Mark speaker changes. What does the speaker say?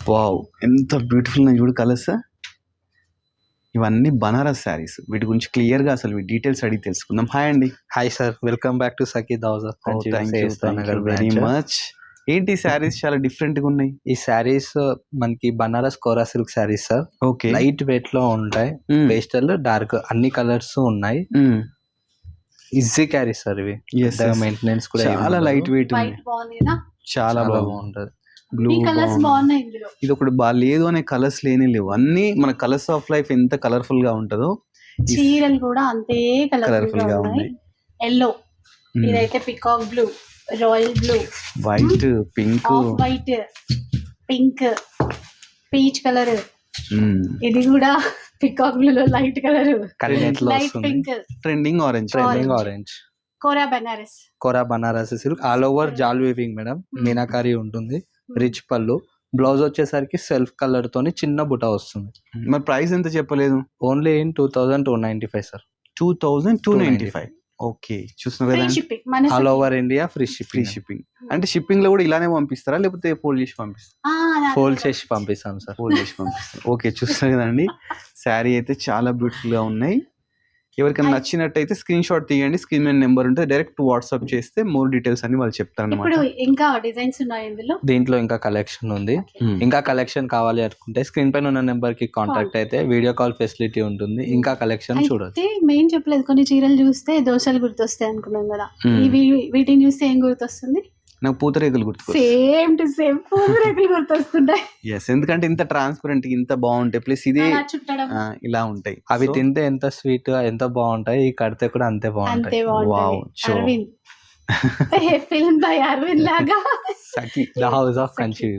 Speaker 1: Wow! ఎంత beautiful ఉన్నాయి చూడు కలర్స్. ఇవన్నీ బనారస్ శారీస్. వీటి గురించి క్లియర్‌గా అసలు వీటి డీటెయిల్స్ అడిగి తెలుసుకుందాం. హాయ్ అండి.
Speaker 2: Hi sir, welcome back to Sakhi houses.
Speaker 1: Thank you very much. ఏంటి శారీస్ చాలా డిఫరెంట్‌గా ఉన్నాయి.
Speaker 2: ఈ శారీస్ మనకి Banaras Kora silk saris sir.
Speaker 1: Okay.
Speaker 2: Light weight లో ఉంటాయి. పేస్టల్, డార్క్ అన్ని కలర్స్ ఉన్నాయి. ఈజీ క్యారీ సార్ ఇవి. మెయింటెనెన్స్ కూడా
Speaker 1: చాలా లైట్ వెయిట్ ఉన్నాయి. చాలా
Speaker 2: బాగుంటది.
Speaker 1: బ్లూ కలర్స్ బాగున్నాయి. ఇది ఒకటి లేదు అనే కలర్స్ లేవు. అన్ని మన కలర్స్ ఆఫ్ లైఫ్ ఎంత కలర్ఫుల్ గా ఉంటుందో
Speaker 3: చీరలు కూడా అంతే కలర్ఫుల్ గా ఉన్నాయి. ఎల్లో, ఇదైతే peacock blue, royal blue,
Speaker 1: white, pink,
Speaker 3: white, pink, peach colour. ఇది కూడా పికాక్ బ్లూ లో light colour, light pink,
Speaker 1: trending
Speaker 2: orange. Kora Banaras silk all over jaal weaving madam. Meenakari ఉంటుంది. రిచ్ పళ్ళు. బ్లౌజ్ వచ్చేసరికి సెల్ఫ్ కలర్ తోని చిన్న బుటా వస్తుంది.
Speaker 1: మరి ప్రైస్ ఎంత చెప్పలేదు?
Speaker 2: Only in 2295 sir.
Speaker 1: 2295. ఓకే, చూస్తున్నారు కదా,
Speaker 2: all over India free
Speaker 1: shipping. అంటే షిప్పింగ్ లో కూడా ఇలానే పంపిస్తారా లేకపోతే ఫోల్డ్ చేసి పంపిస్తారా?
Speaker 2: ఫోల్డ్ చేసి పంపిస్తాం సార్.
Speaker 1: ఫోల్డ్ చేసి పంపిస్తాం. ఓకే, చూస్తున్నారు కదండి, శారీ అయితే చాలా బ్యూటిఫుల్ గా ఉన్నాయి. ఎవరికైనా నచ్చినట్టయితే స్క్రీన్ షాట్ తీయండి. స్క్రీన్ మీద నెంబర్ ఉంటే డైరెక్ట్ వాట్సాప్ చేస్తే మోర్ డీటెయిల్స్ అన్ని వాళ్ళు చెప్తారు.
Speaker 3: ఇంకా డిజైన్స్ ఉన్నాయి
Speaker 2: దీంట్లో ఇంకా కలెక్షన్ ఉంది. ఇంకా కలెక్షన్ కావాలి అనుకుంటే స్క్రీన్ పైన ఉన్న నెంబర్ కి కాంటాక్ట్ అయితే వీడియో కాల్ ఫెసిలిటీ ఉంటుంది. ఇంకా కలెక్షన్ చూడొచ్చు.
Speaker 3: మెయిన్ చెప్పలేదు, కొన్ని చీరలు చూస్తే దోశలు గుర్తొస్తాయి అనుకున్నాం కదా, వీటిని చూస్తే ఏం గుర్తొస్తుంది?
Speaker 1: నాకు పూతరేకులు గుర్తు.
Speaker 3: సేమ్ టు సేమ్ పూతరేకులు గుర్తొస్తుంటాయి.
Speaker 1: ఎస్, ఎందుకంటే ఇంత ట్రాన్స్పరెంట్, ఇంత బాగుంటాయి. ప్లస్ ఇదే ఇలా ఉంటాయి.
Speaker 2: అవి తింటే ఎంత స్వీట్ గా ఎంత బాగుంటాయి, ఈ కడితే కూడా అంతే బాగుంటాయి.
Speaker 3: ఫిల్మ్ బై అరవింద్ లాగా
Speaker 2: సఖీ ద హౌస్ ఆఫ్ కంచి.